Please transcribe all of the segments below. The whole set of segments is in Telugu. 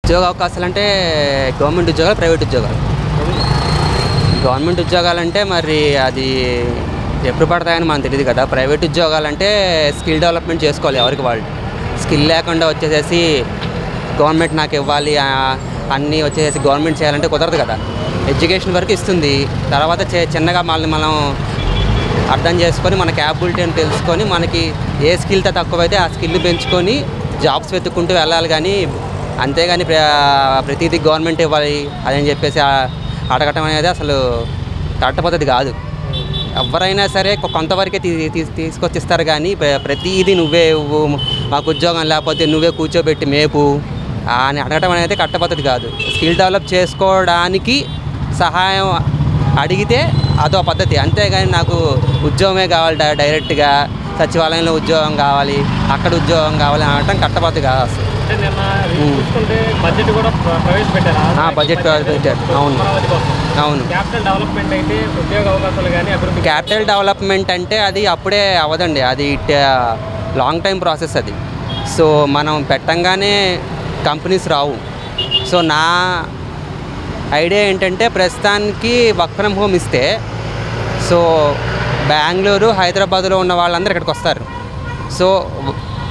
ఉద్యోగ అవకాశాలు అంటే గవర్నమెంట్ ఉద్యోగాలు, ప్రైవేట్ ఉద్యోగాలు. గవర్నమెంట్ ఉద్యోగాలంటే మరి అది ఎప్పుడు పడతాయని మనకు తెలియదు కదా. ప్రైవేట్ ఉద్యోగాలంటే స్కిల్ డెవలప్మెంట్ చేసుకోవాలి ఎవరికి వాళ్ళు. స్కిల్ లేకుండా వచ్చేసేసి గవర్నమెంట్ నాకు ఇవ్వాలి అన్నీ వచ్చేసి గవర్నమెంట్ చేయాలంటే కుదరదు కదా. ఎడ్యుకేషన్ వరకు ఇస్తుంది, తర్వాత చిన్నగా మనం అర్థం చేసుకొని మన క్యాపబిలిటీ అని తెలుసుకొని మనకి ఏ స్కిల్తో తక్కువైతే ఆ స్కిల్ పెంచుకొని జాబ్స్ వెతుక్కుంటూ వెళ్ళాలి. కానీ అంతేగాని ప్రతిదీ గవర్నమెంట్ ఇవ్వాలి అదని చెప్పేసి అడగటం అనేది అసలు కరెక్ట్ పద్ధతి కాదు. ఎవరైనా సరే కొంతవరకే తీసుకొచ్చిస్తారు, కానీ ప్రతిదీ నువ్వే మాకు ఉద్యోగం లేకపోతే నువ్వే కూర్చోబెట్టి మేపు అని అడగటం అనేది కరెక్ట్ పద్ధతి కాదు. స్కిల్ డెవలప్ చేసుకోవడానికి సహాయం అడిగితే అదో పద్ధతి, అంతేగాని నాకు ఉద్యోగమే కావాలి డైరెక్ట్గా సచివాలయంలో ఉద్యోగం కావాలి, అక్కడ ఉద్యోగం కావాలి అనటం కరెక్ట్ పద్ధతి కాదు అసలు. బడ్జెట్ కూడా ప్రవేశపెట్టారు. బడ్జెట్ ప్రవేశపెట్టారు. అవును అవును. క్యాపిటల్ డెవలప్మెంట్ అయితే ఉద్యోగ అవకాశాలు కానీ అభివృద్ధి. క్యాపిటల్ డెవలప్మెంట్ అంటే అది అప్పుడే అవ్వదండి, అది లాంగ్ టైం ప్రాసెస్ అది. సో మనం పెట్టంగానే కంపెనీస్ రావు. సో నా ఐడియా ఏంటంటే ప్రస్తుతానికి వర్క్ ఫ్రమ్ హోమ్ ఇస్తే సో బెంగళూరు, హైదరాబాద్లో ఉన్న వాళ్ళందరూ ఇక్కడికి వస్తారు. సో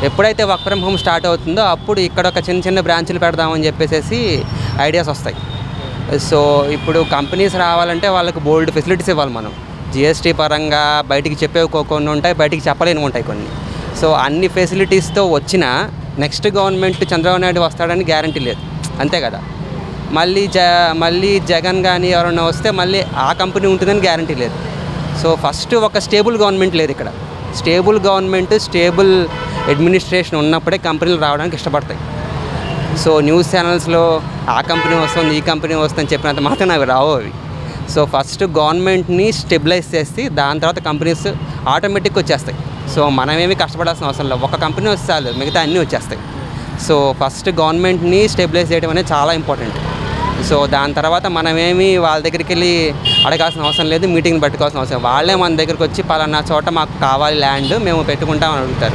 ఎప్పుడైతే వర్క్ ఫ్రమ్ హోమ్ స్టార్ట్ అవుతుందో అప్పుడు ఇక్కడ ఒక చిన్న చిన్న బ్రాంచులు పెడదామని చెప్పేసి ఐడియాస్ వస్తాయి. సో ఇప్పుడు కంపెనీస్ రావాలంటే వాళ్ళకి బోల్డ్ ఫెసిలిటీస్ ఇవ్వాలి మనం. జిఎస్టీ పరంగా బయటికి చెప్పేవి కొన్ని ఉంటాయి, బయటికి చెప్పలేని ఉంటాయి కొన్ని. సో అన్ని ఫెసిలిటీస్తో వచ్చిన నెక్స్ట్ గవర్నమెంట్ చంద్రబాబు నాయుడు వస్తాడని గ్యారంటీ లేదు, అంతే కదా. మళ్ళీ జగన్ కానీ ఎవరైనా వస్తే మళ్ళీ ఆ కంపెనీ ఉంటుందని గ్యారంటీ లేదు. సో ఫస్ట్ ఒక స్టేబుల్ గవర్నమెంట్ లేదు ఇక్కడ. స్టేబుల్ గవర్నమెంట్, స్టేబుల్ అడ్మినిస్ట్రేషన్ ఉన్నప్పుడే కంపెనీలు రావడానికి ఇష్టపడతాయి. సో న్యూస్ ఛానల్స్లో ఆ కంపెనీ వస్తుంది, ఈ కంపెనీ వస్తుందని చెప్పినంత మాత్రం అవి రావు అవి. సో ఫస్ట్ గవర్నమెంట్ని స్టెబిలైజ్ చేసి దాని తర్వాత కంపెనీస్ ఆటోమేటిక్గా వచ్చేస్తాయి. సో మనమేమి కష్టపడాల్సిన అవసరం లేదు, ఒక కంపెనీ వస్తే చాలు, మిగతా అన్నీ వచ్చేస్తాయి. సో ఫస్ట్ గవర్నమెంట్ని స్టెబిలైజ్ చేయడం అనేది చాలా ఇంపార్టెంట్. సో దాని తర్వాత మనమేమి వాళ్ళ దగ్గరికి వెళ్ళి అడగాల్సిన అవసరం లేదు, మీటింగ్ పెట్టుకోవాల్సిన అవసరం. వాళ్ళే మన దగ్గరికి వచ్చి పలానా చోట మాకు కావాలి ల్యాండ్, మేము పెట్టుకుంటామని అడుగుతారు.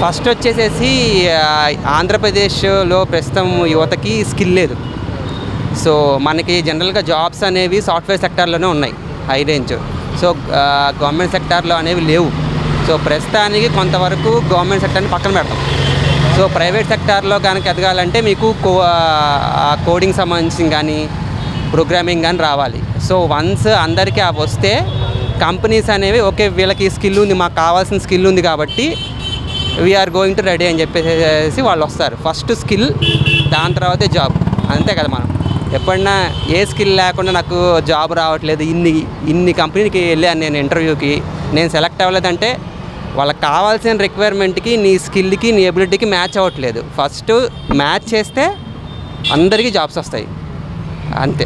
ఫస్ట్ వచ్చేసేసి ఆంధ్రప్రదేశ్లో ప్రస్తుతం యువతకి స్కిల్ లేదు. సో మనకి జనరల్గా జాబ్స్ అనేవి సాఫ్ట్వేర్ సెక్టార్లోనే ఉన్నాయి హై రేంజ్. సో గవర్నమెంట్ సెక్టార్లో అనేవి లేవు. సో ప్రస్తుతానికి కొంతవరకు గవర్నమెంట్ సెక్టార్ని పక్కన పెడతాం. సో ప్రైవేట్ సెక్టార్లో కనుక ఎదగాలంటే మీకు కోడింగ్ సంబంధించి కానీ ప్రోగ్రామింగ్ కానీ రావాలి. సో వన్స్ అందరికీ అవి వస్తే కంపెనీస్ అనేవి ఓకే వీళ్ళకి స్కిల్ ఉంది, మాకు కావాల్సిన స్కిల్ ఉంది కాబట్టి వీఆర్ గోయింగ్ టు రెడీ అని చెప్పేసి వాళ్ళు వస్తారు. ఫస్ట్ స్కిల్, దాని తర్వాతే జాబ్, అంతే కదా. మనం ఎప్పుడన్నా ఏ స్కిల్ లేకుండా నాకు జాబ్ రావట్లేదు, ఇన్ని కంపెనీకి వెళ్ళాను నేను ఇంటర్వ్యూకి, నేను సెలెక్ట్ అవ్వలేదంటే వాళ్ళకి కావాల్సిన రిక్వైర్మెంట్కి నీ స్కిల్కి నీ ఎబిలిటీకి మ్యాచ్ అవ్వట్లేదు. ఫస్ట్ మ్యాచ్ చేస్తే అందరికీ జాబ్స్ వస్తాయి, అంతే.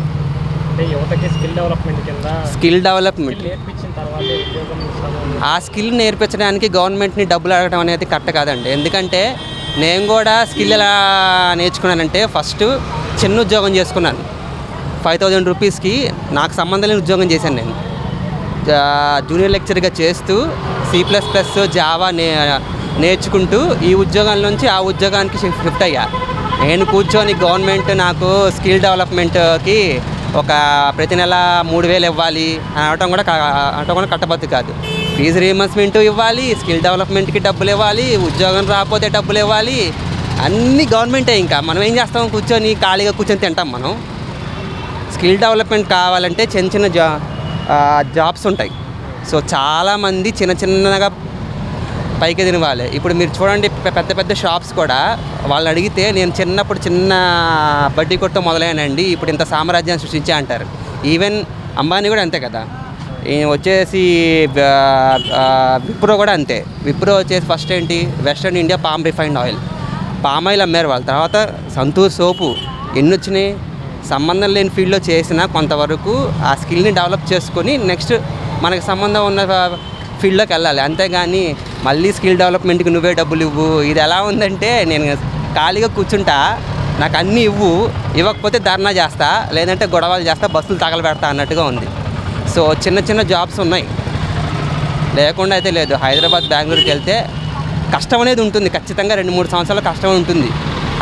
స్కిల్ డెవలప్మెంట్ ఆ స్కిల్ నేర్పించడానికి గవర్నమెంట్ని డబ్బులు అడగడం అనేది కరెక్ట్ కాదండి. ఎందుకంటే నేను కూడా స్కిల్ ఎలా నేర్చుకున్నానంటే ఫస్ట్ చిన్న ఉద్యోగం చేసుకున్నాను. 5000 రూపీస్కి నాకు సంబంధం లేని ఉద్యోగం చేశాను. నేను జూనియర్ లెక్చర్గా చేస్తూ C++, జావా నేర్చుకుంటూ ఈ ఉద్యోగం నుంచి ఆ ఉద్యోగానికి షిఫ్ట్ అయ్యా. నేను కూర్చొని గవర్నమెంట్ నాకు స్కిల్ డెవలప్మెంట్కి ఒక ప్రతి నెల 3000 ఇవ్వాలి అని అనటం కూడా కట్టబద్దు కాదు. ఫీజు రీయింబర్స్మెంట్ ఇవ్వాలి, స్కిల్ డెవలప్మెంట్కి డబ్బులు ఇవ్వాలి, ఉద్యోగం రాకపోతే డబ్బులు ఇవ్వాలి, అన్నీ గవర్నమెంటే. ఇంకా మనం ఏం చేస్తాం, కూర్చొని ఖాళీగా కూర్చొని తింటాం. మనం స్కిల్ డెవలప్మెంట్ కావాలంటే చిన్న చిన్న జాబ్స్ ఉంటాయి. సో చాలామంది చిన్నగా పైకి ఎదిగిన వాళ్ళే. ఇప్పుడు మీరు చూడండి, పెద్ద పెద్ద షాప్స్ కూడా వాళ్ళు అడిగితే నేను చిన్నప్పుడు చిన్న బడ్డీ కొట్టు మొదలైనండి, ఇప్పుడు ఇంత సామ్రాజ్యాన్ని సృష్టించా అంటారు. ఈవెన్ అంబానీ కూడా అంతే కదా. వచ్చేసి విప్రో కూడా అంతే. విప్రో వచ్చేసి ఫస్ట్ ఏంటి, western India palm refined oil, palm oil అమ్మారు వాళ్ళు. తర్వాత సంతూర్ సోపు, ఎన్ని వచ్చినాయి. సంబంధం లేని ఫీల్డ్లో చేసిన కొంతవరకు ఆ స్కిల్ని డెవలప్ చేసుకొని నెక్స్ట్ మనకు సంబంధం ఉన్న ఫీల్డ్లోకి వెళ్ళాలి. అంతేగాని మళ్ళీ స్కిల్ డెవలప్మెంట్కి నువ్వే డబ్బులు ఇవ్వు, ఇది ఎలా ఉందంటే నేను ఖాళీగా కూర్చుంటా, నాకు అన్నీ ఇవ్వకపోతే ధర్నా చేస్తా, లేదంటే గొడవలు చేస్తా, బస్సులు తగలబెడతా అన్నట్టుగా ఉంది. సో చిన్న జాబ్స్ ఉన్నాయి, లేకుండా అయితే లేదు. హైదరాబాద్, బెంగళూరుకి వెళ్తే కష్టం అనేది ఉంటుంది, ఖచ్చితంగా 2-3 సంవత్సరాల కష్టం ఉంటుంది.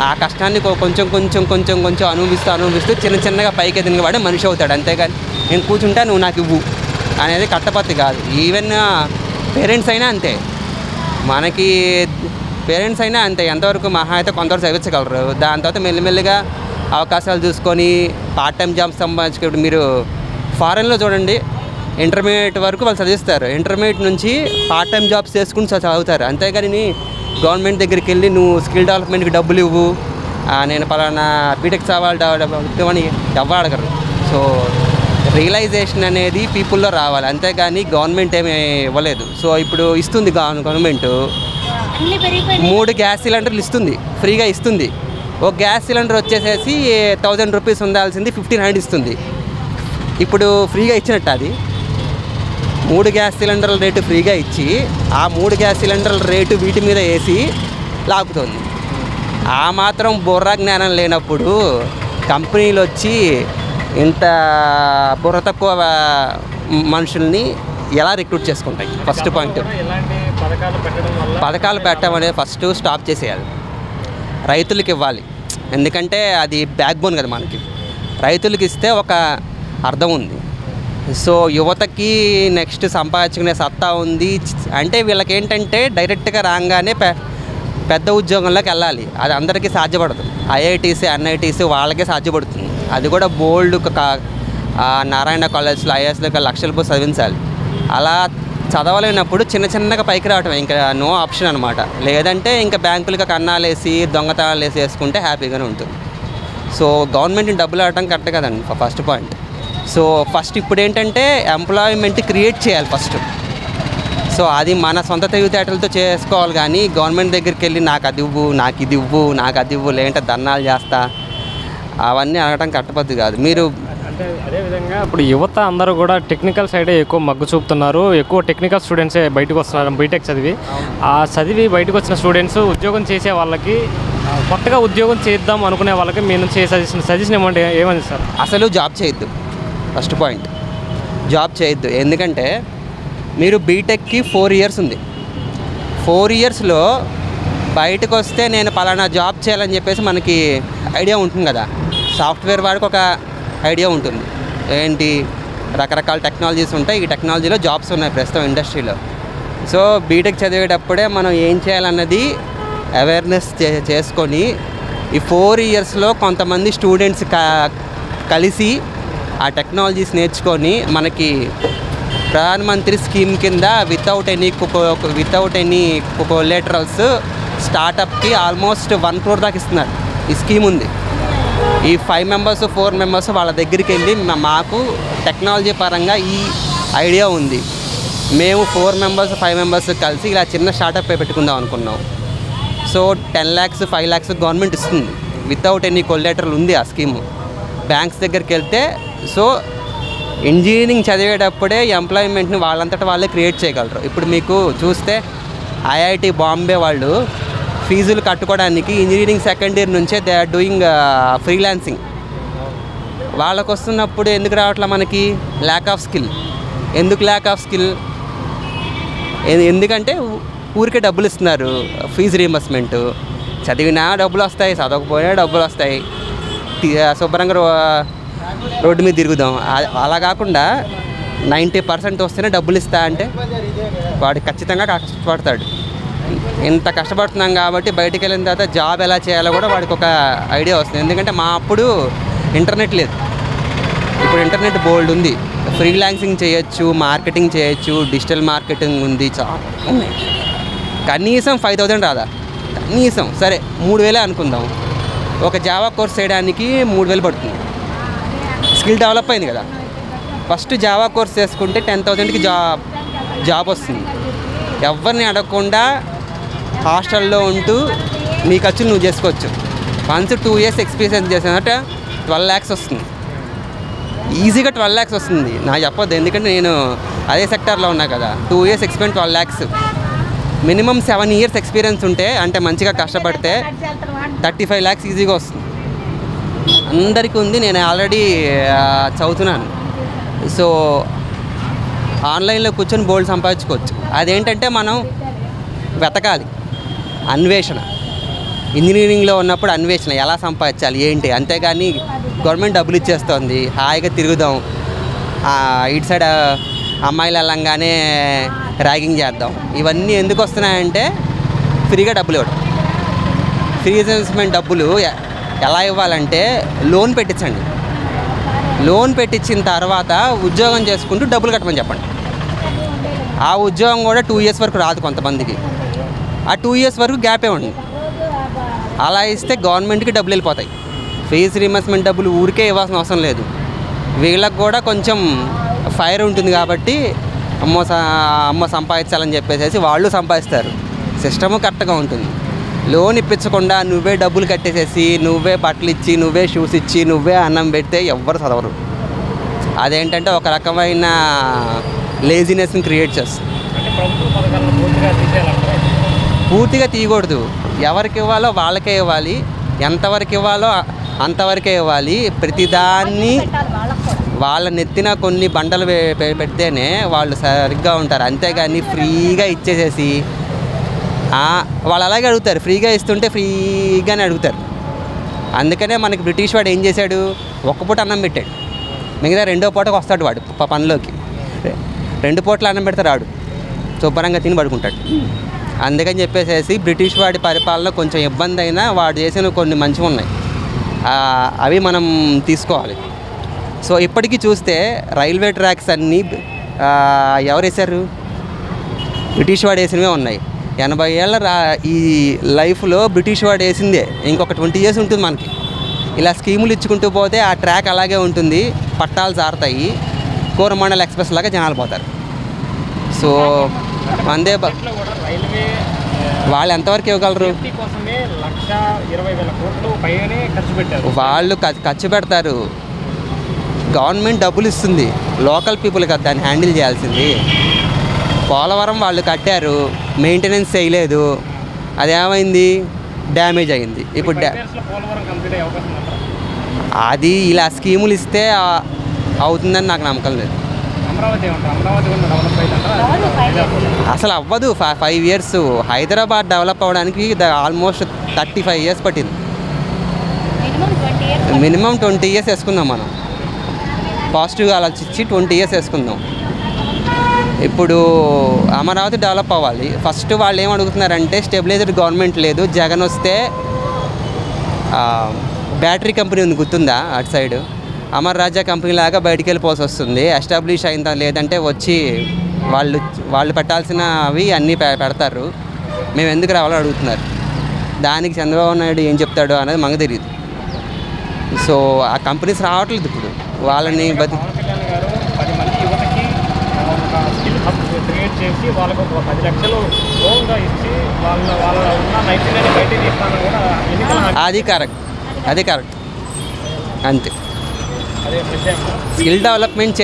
ఆ కష్టాన్ని కొంచెం అనుభవిస్తూ చిన్నగా పైకి ఎదిగిన వాడే మనిషి అవుతాడు. అంతేగాని నేను కూర్చుంటా నువ్వు నాకు ఇవ్వు అనేది కట్టపత్తి కాదు. ఈవెన్ పేరెంట్స్ అయినా అంతే, మనకి పేరెంట్స్ అయినా అంతే, ఎంతవరకు మహా అయితే కొంతవరకు చదివించగలరు. దాని తర్వాత మెల్లిమెల్లిగా అవకాశాలు చూసుకొని పార్ట్ టైం జాబ్స్ సంపాదించుకుంటూ, మీరు ఫారెన్లో చూడండి, ఇంటర్మీడియట్ వరకు వాళ్ళు చదివిస్తారు, ఇంటర్మీడియట్ నుంచి పార్ట్ టైం జాబ్స్ చేసుకుని చదువుతారు. అంతేగాని గవర్నమెంట్ దగ్గరికి వెళ్ళి నువ్వు స్కిల్ డెవలప్మెంట్కి డబ్బులు ఇవ్వు, నేను పలానా బీటెక్ ఇవ్వని ఎవరు అడగరు. సో రియలైజేషన్ అనేది పీపుల్లో రావాలి, అంతేగాని గవర్నమెంట్ ఏమీ ఇవ్వలేదు. సో ఇప్పుడు ఇస్తుంది గవర్నమెంట్ 3 గ్యాస్ సిలిండర్లు ఇస్తుంది, ఫ్రీగా ఇస్తుంది. ఒక గ్యాస్ సిలిండర్ వచ్చేసేసి 1000 రూపీస్ ఉండాల్సింది 1500 ఇస్తుంది. ఇప్పుడు ఫ్రీగా ఇచ్చినట్టు అది 3 గ్యాస్ సిలిండర్ల రేటు ఫ్రీగా ఇచ్చి ఆ 3 గ్యాస్ సిలిండర్ల రేటు వీటి మీద వేసి లాగుతుంది. ఆ మాత్రం బుర్ర జ్ఞానం లేనప్పుడు కంపెనీలు వచ్చి ఇంత బుర్ర తక్కువ మనుషుల్ని ఎలా రిక్రూట్ చేసుకుంటాయి? ఫస్ట్ పాయింట్, పథకాలు పెట్టడం అనేది ఫస్ట్ స్టాప్ చేసేయాలి, రైతులకు ఇవ్వాలి. ఎందుకంటే అది బ్యాక్ బోన్ కదా మనకి, రైతులకి ఇస్తే ఒక అర్థం ఉంది. సో యువతకి నెక్స్ట్ సంపాదించుకునే సత్తా ఉంది అంటే వీళ్ళకి ఏంటంటే డైరెక్ట్గా రాగానే పెద్ద ఉద్యోగంలోకి వెళ్ళాలి, అది అందరికీ సాధ్యపడదు. ఐఐటీసీ ఎన్ఐటీసీ వాళ్ళకే సాధ్యపడుతుంది, అది కూడా బోల్డ్ నారాయణ కాలేజ్లో ఐఏఎస్లో లక్షల పోయి చదివించాలి. అలా చదవలేనప్పుడు చిన్నగా పైకి రావటం ఇంకా నో ఆప్షన్ అనమాట. లేదంటే ఇంకా బ్యాంకులకి కన్నాలేసి దొంగతనాలు వేసి వేసుకుంటే హ్యాపీగానే ఉంటుంది. సో గవర్నమెంట్ని డబ్బులు ఆడటం కరెక్ట్ కదండి ఫస్ట్ పాయింట్. సో ఫస్ట్ ఇప్పుడు ఏంటంటే ఎంప్లాయ్మెంట్ క్రియేట్ చేయాలి ఫస్ట్. సో అది మన సొంత తెలివితేటలతో చేసుకోవాలి, కానీ గవర్నమెంట్ దగ్గరికి వెళ్ళి నాకు అది ఇవ్వు, నాకు ఇది ఇవ్వు, నాకు అది ఇవ్వు, లేదంటే ధర్నాలు చేస్తా అవన్నీ అనడం కట్టపద్దు కాదు. మీరు అంటే అదేవిధంగా ఇప్పుడు యువత అందరూ కూడా టెక్నికల్ సైడే ఎక్కువ మగ్గు చూపుతున్నారు, ఎక్కువ టెక్నికల్ స్టూడెంట్సే బయటకు వస్తున్నారు. బీటెక్ చదివి బయటకు వచ్చిన స్టూడెంట్స్ ఉద్యోగం చేసే వాళ్ళకి, కొత్తగా ఉద్యోగం చేద్దాం అనుకునే వాళ్ళకి మీ నుంచి సజెషన్ ఏమంటే ఏమని సార్? అసలు జాబ్ చేయొద్దు, ఫస్ట్ పాయింట్ జాబ్ చేయొద్దు. ఎందుకంటే మీరు బీటెక్కి 4 ఇయర్స్ ఉంది, 4 ఇయర్స్లో బయటకు వస్తే నేను పలానా జాబ్ చేయాలని చెప్పేసి మనకి ఐడియా ఉంటుంది కదా. సాఫ్ట్వేర్ వాడికి ఒక ఐడియా ఉంటుంది, ఏంటి రకరకాల టెక్నాలజీస్ ఉంటాయి, ఈ టెక్నాలజీలో జాబ్స్ ఉన్నాయి ప్రస్తుతం ఇండస్ట్రీలో. సో బీటెక్ చదివేటప్పుడే మనం ఏం చేయాలన్నది అవేర్నెస్ చేసుకొని ఈ 4 ఇయర్స్లో కొంతమంది స్టూడెంట్స్ కలిసి ఆ టెక్నాలజీస్ నేర్చుకొని మనకి ప్రధానమంత్రి స్కీమ్ కింద వితౌట్ ఎనీ కొలేటరల్స్ స్టార్టప్కి ఆల్మోస్ట్ 1 crore దాకా ఇస్తున్నారు. ఈ స్కీమ్ ఉంది. ఈ 5 members 4 members వాళ్ళ దగ్గరికి వెళ్ళి మాకు టెక్నాలజీ పరంగా ఈ ఐడియా ఉంది, మేము 4 members 5 members కలిసి ఇలా చిన్న స్టార్టప్ పెట్టుకుందాం అనుకున్నాం. సో 10 lakhs 5 lakhs గవర్నమెంట్ ఇస్తుంది, వితౌట్ ఎనీ కొలేటరల్ ఉంది ఆ స్కీము. బ్యాంక్స్ దగ్గరికి వెళ్తే సో ఇంజనీరింగ్ చదివేటప్పుడే ఎంప్లాయ్మెంట్ని వాళ్ళంతటా వాళ్ళే క్రియేట్ చేయగలరు. ఇప్పుడు మీకు చూస్తే ఐఐటి బాంబే వాళ్ళు ఫీజులు కట్టుకోవడానికి ఇంజనీరింగ్ సెకండ్ ఇయర్ నుంచే దే ఆర్ డూయింగ్ ఫ్రీలాన్సింగ్. వాళ్ళకు వస్తున్నప్పుడు ఎందుకు రావట్లా మనకి? Lack of skill. ఎందుకు ల్యాక్ ఆఫ్ స్కిల్? ఎందుకంటే ఊరికే డబ్బులు ఇస్తున్నారు, ఫీజు రీయింబర్స్మెంట్. చదివినా డబ్బులు వస్తాయి, చదవకపోయినా డబ్బులు వస్తాయి, శుభ్రంగా రోడ్డు మీద తిరుగుదాం. అలా కాకుండా 90% వస్తేనే డబ్బులు ఇస్తా అంటే వాడు ఖచ్చితంగా కష్టపడతాడు. ఇంత కష్టపడుతున్నాం కాబట్టి బయటికి వెళ్ళిన తర్వాత జాబ్ ఎలా చేయాలో కూడా వాడికి ఒక ఐడియా వస్తుంది. ఎందుకంటే మా అప్పుడు ఇంటర్నెట్ లేదు, ఇప్పుడు ఇంటర్నెట్ బోల్డ్ ఉంది. ఫ్రీలాన్సింగ్ చేయొచ్చు, మార్కెటింగ్ చేయొచ్చు, డిజిటల్ మార్కెటింగ్ ఉంది, చాలా ఉన్నాయి. కనీసం 5000 రాదా? కనీసం సరే 3000 అనుకుందాం. ఒక జావా కోర్స్ చేయడానికి 3000 పడుతుంది. స్కిల్ డెవలప్ అయింది కదా, ఫస్ట్ జావా కోర్స్ చేసుకుంటే 10,000కి జాబ్ వస్తుంది. ఎవరిని అడగకుండా హాస్టల్లో ఉంటూ నీ ఖర్చు నువ్వు చేసుకోవచ్చు. వన్స్ 2 years ఎక్స్పీరియన్స్ చేసినట్టు 12 lakhs వస్తుంది, ఈజీగా 12 lakhs వస్తుంది. నాకు చెప్పొద్దు, ఎందుకంటే నేను అదే సెక్టార్లో ఉన్నా కదా. 2 years experience 12 lakhs. Minimum 7 years experience ఉంటే, అంటే మంచిగా కష్టపడితే 35 lakhs ఈజీగా వస్తుంది. అందరికీ ఉంది, నేను ఆల్రెడీ చదువుతున్నాను. సో ఆన్లైన్లో కూర్చొని బోల్డ్ సంపాదించుకోవచ్చు. అదేంటంటే మనం వెతకాలి, అన్వేషణ. ఇంజనీరింగ్లో ఉన్నప్పుడు అన్వేషణ ఎలా సంపాదించాలి ఏంటి, అంతేగాని గవర్నమెంట్ డబ్బులు ఇచ్చేస్తుంది హాయిగా తిరుగుదాం, ఇటు సైడ్ అమ్మాయిలు వెళ్ళంగానే ర్యాగింగ్ చేద్దాం. ఇవన్నీ ఎందుకు వస్తున్నాయంటే ఫ్రీగా డబ్బులు ఇవ్వడం. ఫ్రీ ఇన్వెస్ట్మెంట్ డబ్బులు ఎలా ఇవ్వాలంటే లోన్ పెట్టించండి. లోన్ పెట్టించిన తర్వాత ఉద్యోగం చేసుకుంటూ డబ్బులు కట్టమని చెప్పండి. ఆ ఉద్యోగం కూడా 2 years వరకు రాదు కొంతమందికి. ఆ 2 years వరకు గ్యాప్ ఇవ్వండి. అలా ఇస్తే గవర్నమెంట్కి డబ్బులు వెళ్ళిపోతాయి. ఫీజు రీయింబర్స్మెంట్ డబ్బులు ఊరికే ఇవ్వాల్సిన అవసరం లేదు. వీళ్ళకి కూడా కొంచెం ఫైర్ ఉంటుంది కాబట్టి అమ్మో సంపాదించాలని చెప్పేసి వాళ్ళు సంపాదిస్తారు. సిస్టము కరెక్ట్గా ఉంటుంది. లోన్ ఇప్పించకుండా నువ్వే డబ్బులు కట్టేసేసి నువ్వే బట్టలు ఇచ్చి నువ్వే షూస్ ఇచ్చి నువ్వే అన్నం పెడితే ఎవ్వరు చదవరు. అదేంటంటే ఒక రకమైన లేజినెస్ని క్రియేట్ చేస్తుంది. పూర్తిగా తీయకూడదు. ఎవరికి ఇవ్వాలో వాళ్ళకే ఇవ్వాలి, ఎంతవరకు ఇవ్వాలో అంతవరకే ఇవ్వాలి. ప్రతిదాన్ని వాళ్ళ నెత్తిన కొన్ని బండలు పెడితేనే వాళ్ళు సరిగ్గా ఉంటారు. అంతేగాని ఫ్రీగా ఇచ్చేసేసి వాళ్ళు అలాగే అడుగుతారు. ఫ్రీగా ఇస్తుంటే ఫ్రీగానే అడుగుతారు. అందుకనే మనకి బ్రిటిష్ వాడు ఏం చేశాడు, ఒక్క పూట అన్నం పెట్టాడు, మిగతా 2వ పూటకు వస్తాడు వాడు పనిలోకి. 2 పూటలు అన్నం పెడతారు వాడు, శుభ్రంగా తిని పడుకుంటాడు. అందుకని చెప్పేసి బ్రిటిష్ వాడి పరిపాలన కొంచెం ఇబ్బంది అయినా వాడు చేసిన కొన్ని మంచిగా ఉన్నాయి, అవి మనం తీసుకోవాలి. సో ఇప్పటికీ చూస్తే రైల్వే ట్రాక్స్ అన్నీ ఎవరు వేశారు, బ్రిటిష్ వాడు వేసినవే ఉన్నాయి. 80 ఏళ్ళ ఈ లైఫ్లో బ్రిటిష్ వాడు వేసిందే. ఇంకొక 20 years ఉంటుంది మనకి. ఇలా స్కీములు ఇచ్చుకుంటూ పోతే ఆ ట్రాక్ అలాగే ఉంటుంది, పట్టాలు జారుతాయి, కోరమండల్ ఎక్స్ప్రెస్ లాగా జనాలు పోతారు. సో అందే వాళ్ళు ఎంతవరకు ఇవ్వగలరు, వాళ్ళు ఖర్చు పెడతారు. గవర్నమెంట్ డబ్బులు ఇస్తుంది, లోకల్ పీపుల్ కదా దాన్ని హ్యాండిల్ చేయాల్సింది. పోలవరం వాళ్ళు కట్టారు, మెయింటెనెన్స్ చేయలేదు, అదేమైంది, డ్యామేజ్ అయింది. ఇప్పుడు అది ఇలా స్కీములు ఇస్తే అవుతుందని నాకు నమ్మకం లేదు. అసలు అవ్వదు. 5 years. హైదరాబాద్ డెవలప్ అవ్వడానికి ఆల్మోస్ట్ 35 years పట్టింది. మినిమం 20 years వేసుకుందాం మనం. పాజిటివ్గా ఆలోచించి 20 years వేసుకుందాం. ఇప్పుడు అమరావతి డెవలప్ అవ్వాలి. ఫస్ట్ వాళ్ళు ఏం అడుగుతున్నారంటే స్టెబిలైజర్ గవర్నమెంట్ లేదు, జగన్ వస్తే బ్యాటరీ కంపెనీ ఉంది గుర్తుందా, అటు సైడ్ అమర్ రాజా కంపెనీ లాగా బయటికి వెళ్ళిపోవాల్సి వస్తుంది. ఎస్టాబ్లిష్ అయిందా లేదంటే వచ్చి వాళ్ళు పెట్టాల్సినవి అన్నీ పెడతారు, మేము ఎందుకు రావాలో అడుగుతున్నారు. దానికి చంద్రబాబు నాయుడు ఏం చెప్తాడు అనేది మనకు తెలియదు. సో ఆ కంపెనీస్ రావట్లేదు ఇప్పుడు. వాళ్ళని అది కరెక్ట్ అంతే. స్కిల్ డెవలప్మెంట్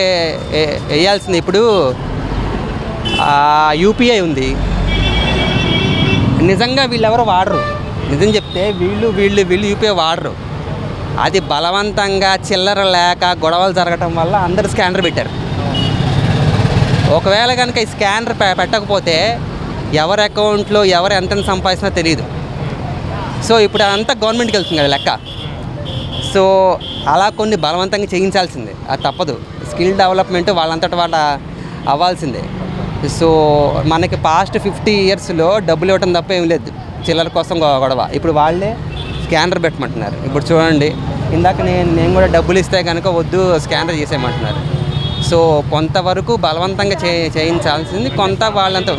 వేయాల్సింది. ఇప్పుడు యూపీఐ ఉంది, నిజంగా వీళ్ళెవరో వాడరు. నిజం చెప్తే వీళ్ళు యూపీఐ వాడరు. అది బలవంతంగా చిల్లర లేక గొడవలు జరగటం వల్ల అందరు స్కానర్ పెట్టారు. ఒకవేళ కనుక ఈ స్కానర్ పెట్టకపోతే ఎవరి అకౌంట్లో ఎవరు ఎంత సంపాదించినా తెలియదు. సో ఇప్పుడు అదంతా గవర్నమెంట్కి వెళ్తుంది కదా లెక్క. సో అలా కొన్ని బలవంతంగా చేయించాల్సిందే, అది తప్పదు. స్కిల్ డెవలప్మెంట్ వాళ్ళంతటి వాళ్ళ అవ్వాల్సిందే. సో మనకి పాస్ట్ 50 yearsలో డబ్బులు ఇవ్వటం తప్ప ఏం లేదు, చిల్లర కోసం గొడవ. ఇప్పుడు వాళ్ళే స్కానర్ పెట్టమంటున్నారు. ఇప్పుడు చూడండి, ఇందాక నేను కూడా డబ్బులు ఇస్తే కనుక వద్దు స్కానర్ చేసేయమంటున్నారు. సో కొంతవరకు బలవంతంగా చేయించాల్సింది, కొంత వాళ్ళంతా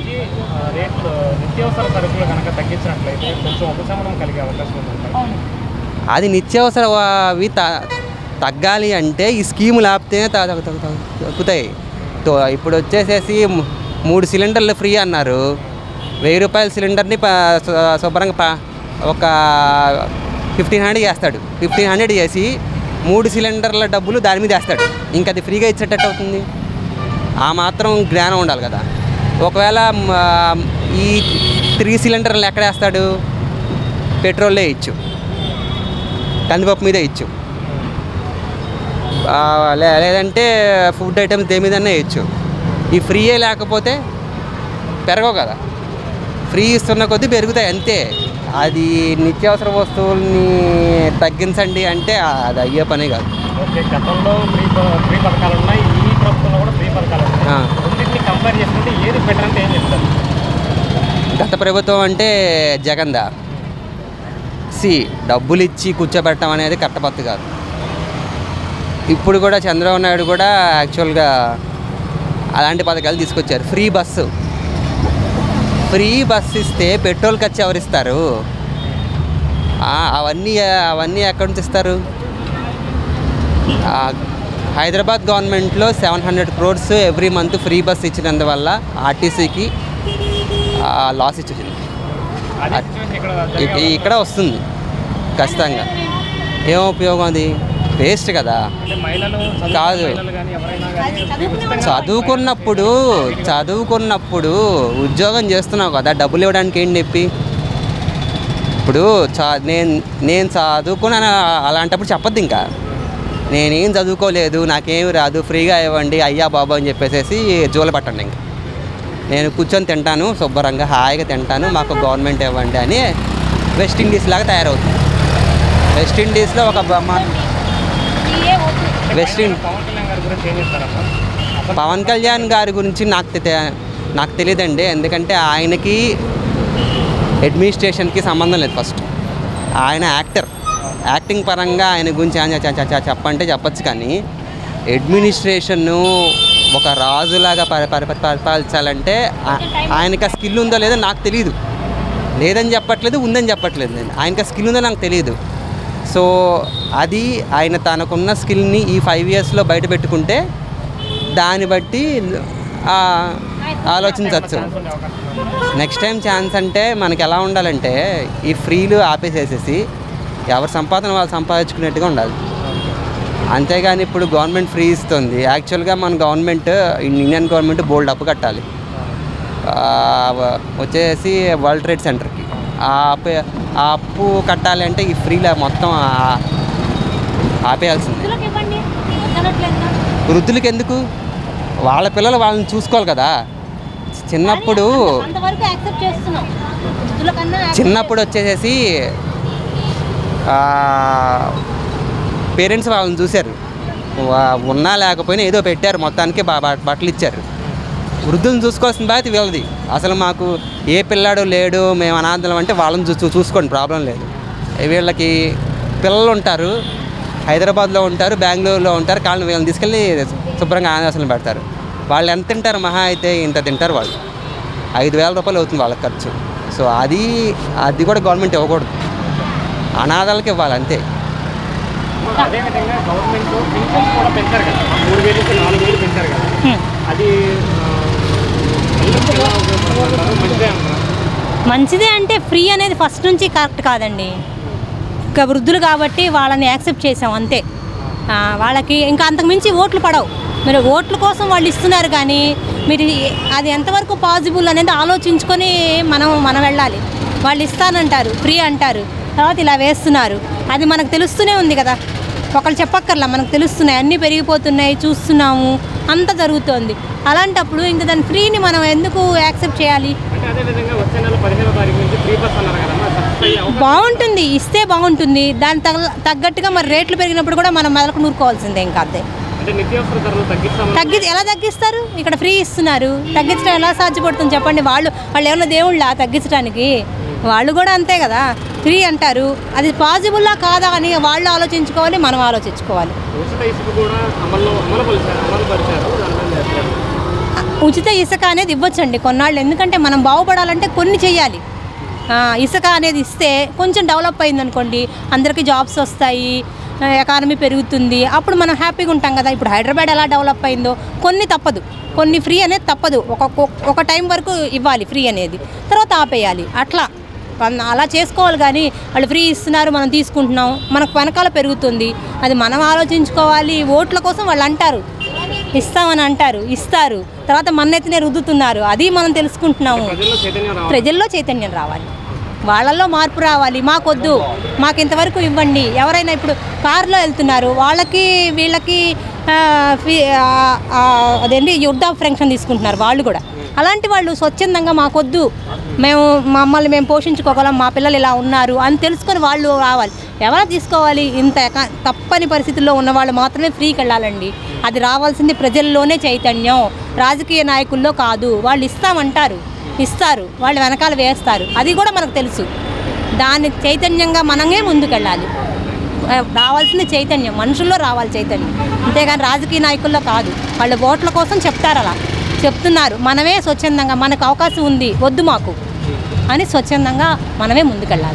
అది నిత్యావసర అవి తగ్గాలి అంటే ఈ స్కీములు ఆపితేనే తగ్గుతాయి. ఇప్పుడు వచ్చేసేసి 3 సిలిండర్లు ఫ్రీ అన్నారు. 1000 రూపాయల సిలిండర్ని శుభ్రంగా ఒక 1500 చేస్తాడు. 1500 చేసి 3 సిలిండర్ల డబ్బులు దాని మీద వేస్తాడు. ఇంకా అది ఫ్రీగా ఇచ్చేటట్టు అవుతుంది. ఆ మాత్రం జ్ఞానం ఉండాలి కదా. ఒకవేళ ఈ 3 సిలిండర్లు ఎక్కడ వేస్తాడు, పెట్రోల్లే ఇచ్చు, కందిపప్పు మీదే ఇచ్చు, లేదంటే ఫుడ్ ఐటమ్స్ దేని మీదనే ఇచ్చు. ఈ ఫ్రీయే లేకపోతే పెరగవు కదా. ఫ్రీ ఇస్తున్న కొద్దీ పెరుగుతాయి అంతే. అది నిత్యావసర వస్తువుల్ని తగ్గించండి అంటే అది అయ్యే పనే కాదు. ఓకే, గతంలో ఫ్రీ పథకాలు ఉన్నాయి, ఈ ప్రభుత్వంలో కూడా ఫ్రీ పథకాలు ఉన్నాయి. రెండింటిని కంపేర్ చేసుకుంటే ఏది బెటర్ అంటే ఏం చెప్తారు? గత ప్రభుత్వం అంటే జగన్దా డబ్బులు ఇచ్చి కూర్చోబెట్టడం అనేది కట్టపత్తు కాదు. ఇప్పుడు కూడా చంద్రబాబు నాయుడు కూడా యాక్చువల్గా అలాంటి పథకాలు తీసుకొచ్చారు. ఫ్రీ బస్సు ఇస్తే పెట్రోల్ ఖర్చు ఎవరిస్తారు? అవన్నీ ఎక్కడి నుంచి ఇస్తారు? హైదరాబాద్ గవర్నమెంట్లో 700 crores every month free bus ఇచ్చినందువల్ల ఆర్టీసీకి లాస్ ఇచ్చింది. ఇక్కడ వస్తుంది ఖచ్చితంగా. ఏం ఉపయోగం? అది వేస్ట్ కదా. కాదు, చదువుకున్నప్పుడు ఉద్యోగం చేస్తున్నావు కదా, డబ్బులు ఇవ్వడానికి ఏంటి చెప్పి. ఇప్పుడు నేను చదువుకున్నాను అలాంటప్పుడు చెప్పొద్దు. ఇంకా నేనేం చదువుకోలేదు, నాకేమి రాదు, ఫ్రీగా ఇవ్వండి అయ్యా బాబు అని చెప్పేసి జోలు పట్టండి. ఇంకా నేను కూర్చొని తింటాను, శుభ్రంగా హాయిగా తింటాను, మాకు గవర్నమెంట్ ఇవ్వండి అని వెస్టిండీస్ లాగా తయారవుతుంది. వెస్టిండీస్లో ఒక పవన్ కళ్యాణ్ గారి గురించి నాకు తెలియదండి. ఎందుకంటే ఆయనకి అడ్మినిస్ట్రేషన్కి సంబంధం లేదు. ఫస్ట్ ఆయన యాక్టింగ్ పరంగా ఆయన గురించి చెప్పంటే చెప్పచ్చు, కానీ అడ్మినిస్ట్రేషన్ను ఒక రాజులాగా పరిపాలించాలంటే ఆయనకి ఆ స్కిల్ ఉందో లేదో నాకు తెలియదు. లేదని చెప్పట్లేదు, ఉందని చెప్పట్లేదు. నేను ఆయనకి ఆ స్కిల్ ఉందో నాకు తెలియదు. సో అది ఆయన తనకున్న స్కిల్ని ఈ 5 yearsలో బయట పెట్టుకుంటే దాన్ని బట్టి ఆలోచించవచ్చు. నెక్స్ట్ టైం ఛాన్స్ అంటే మనకి ఎలా ఉండాలంటే ఈ ఫ్రీలు ఆపేసేసేసి ఎవరి సంపాదన వాళ్ళు సంపాదించుకునేట్టుగా ఉండాలి. అంతేగాని ఇప్పుడు గవర్నమెంట్ ఫ్రీ ఇస్తుంది. యాక్చువల్గా మన ఇండియన్ గవర్నమెంట్ బోల్డ్ అప్పు కట్టాలి వచ్చేసి వరల్డ్ ట్రేడ్ సెంటర్కి. ఆ అప్పు కట్టాలి అంటే ఈ ఫ్రీలో మొత్తం ఆపేయాల్సింది. వృద్ధులకి ఎందుకు? వాళ్ళ పిల్లలు వాళ్ళని చూసుకోవాలి కదా. చిన్నప్పుడు వచ్చేసేసి పేరెంట్స్ వాళ్ళని చూశారు, ఉన్నా లేకపోయినా ఏదో పెట్టారు, మొత్తానికి బట్టలు ఇచ్చారు. వృద్ధులను చూసుకోవాల్సిన బాధ్యత వీళ్ళది. అసలు మాకు ఏ పిల్లాడు లేడు, మేము అనాథలం అంటే వాళ్ళని చూసుకోండి, ప్రాబ్లం లేదు. వీళ్ళకి పిల్లలు ఉంటారు, హైదరాబాద్లో ఉంటారు, బెంగళూరులో ఉంటారు, కాళ్ళని వీళ్ళని తీసుకెళ్ళి శుభ్రంగా అనాథాశ్రమం పెడతారు. వాళ్ళు ఎంత తింటారు? మహా అయితే ఇంత తింటారు. వాళ్ళు 5,000 రూపాయలు అవుతుంది వాళ్ళకి ఖర్చు. సో అది కూడా గవర్నమెంట్ ఇవ్వకూడదు, అనాథాలకు ఇవ్వాలి అంతే. అదేవిధంగా గవర్నమెంట్ పెన్షన్స్ కూడా పెంచారు కదా, 3,000 నుంచి 4,000 పెంచారు కదా, అది మంచిదే. అంటే ఫ్రీ అనేది ఫస్ట్ నుంచి కరెక్ట్ కాదండి. ఇంకా వృద్ధులు కాబట్టి వాళ్ళని యాక్సెప్ట్ చేసాం అంతే. వాళ్ళకి ఇంకా అంతకుమించి ఓట్లు పడవు. మీరు ఓట్ల కోసం వాళ్ళు ఇస్తున్నారు, కానీ మీరు అది ఎంతవరకు పాసిబుల్ అనేది ఆలోచించుకొని మనం వెళ్ళాలి. వాళ్ళు ఇస్తానంటారు, ఫ్రీ అంటారు, తర్వాత ఇలా వేస్తున్నారు. అది మనకు తెలుస్తూనే ఉంది కదా, ఒకళ్ళు చెప్పక్కర్లా, మనకు తెలుస్తున్నాయి, అన్నీ పెరిగిపోతున్నాయి, చూస్తున్నాము, అంతా జరుగుతోంది. అలాంటప్పుడు ఇంకా దాని ఫ్రీని మనం ఎందుకు యాక్సెప్ట్ చేయాలి? బాగుంటుంది, ఇస్తే బాగుంటుంది. దాని తగ్గట్టుగా మరి రేట్లు పెరిగినప్పుడు కూడా మనం మెదలకు నూరుకోవాల్సిందే. ఇంకా అంతే. ఎలా తగ్గిస్తారు? ఇక్కడ ఫ్రీ ఇస్తున్నారు, తగ్గించడం ఎలా సాధ్యపడుతుంది చెప్పండి? వాళ్ళు ఏమన్నా దేవుళ్ళ తగ్గించడానికి? వాళ్ళు కూడా అంతే కదా, ఫ్రీ అంటారు, అది పాసిబుల్లా కాదా అని వాళ్ళు ఆలోచించుకోవాలి, మనం ఆలోచించుకోవాలి. ఉచిత ఇసుక అనేది ఇవ్వచ్చండి కొన్నాళ్ళు, ఎందుకంటే మనం బాగుపడాలంటే కొన్ని చెయ్యాలి. ఇసుక అనేది ఇస్తే కొంచెం డెవలప్ అయిందనుకోండి, అందరికీ జాబ్స్ వస్తాయి, ఎకానమీ పెరుగుతుంది, అప్పుడు మనం హ్యాపీగా ఉంటాం కదా. ఇప్పుడు హైదరాబాద్ ఎలా డెవలప్ అయిందో కొన్ని తప్పదు, కొన్ని ఫ్రీ అనేది తప్పదు. ఒక టైం వరకు ఇవ్వాలి ఫ్రీ అనేది, తర్వాత ఆపేయాలి. అలా చేసుకోవాలి. కానీ వాళ్ళు ఫ్రీ ఇస్తున్నారు, మనం తీసుకుంటున్నాం, మనకు వెనకాల పెరుగుతుంది, అది మనం ఆలోచించుకోవాలి. ఓట్ల కోసం వాళ్ళు అంటారు, ఇస్తామని అంటారు, ఇస్తారు, తర్వాత మన్నెత్తినే రుద్దుతున్నారు, అది మనం తెలుసుకుంటున్నాము. ప్రజల్లో చైతన్యం రావాలి, వాళ్ళల్లో మార్పు రావాలి. మాకొద్దు, మాకు ఇంతవరకు ఇవ్వండి. ఎవరైనా ఇప్పుడు కారులో వెళ్తున్నారు, వీళ్ళకి అదేంటి యుద్ధ పెన్షన్ తీసుకుంటున్నారు, వాళ్ళు కూడా అలాంటి వాళ్ళు స్వచ్ఛందంగా మాకొద్దు, మమ్మల్ని మేము పోషించుకోగలం, మా పిల్లలు ఇలా ఉన్నారు అని తెలుసుకొని వాళ్ళు రావాలి. ఎవరు తీసుకోవాలి? ఇంత తప్పని పరిస్థితుల్లో ఉన్నవాళ్ళు మాత్రమే ఫ్రీకి వెళ్ళాలండి. అది రావాల్సింది ప్రజల్లోనే చైతన్యం, రాజకీయ నాయకుల్లో కాదు. వాళ్ళు ఇస్తామంటారు, ఇస్తారు, వాళ్ళు వెనకాల వేస్తారు, అది కూడా మనకు తెలుసు. దాన్ని చైతన్యంగా మనమే ముందుకెళ్ళాలి. రావాల్సింది చైతన్యం, మనుషుల్లో రావాలి చైతన్యం, అంతేగాని రాజకీయ నాయకుల్లో కాదు. వాళ్ళు ఓట్ల కోసం చెప్తారు, అలా చెప్తున్నారు. మనమే స్వచ్ఛందంగా మనకు అవకాశం ఉంది, వద్దు మాకు అని స్వచ్ఛందంగా మనమే ముందుకెళ్ళాలి.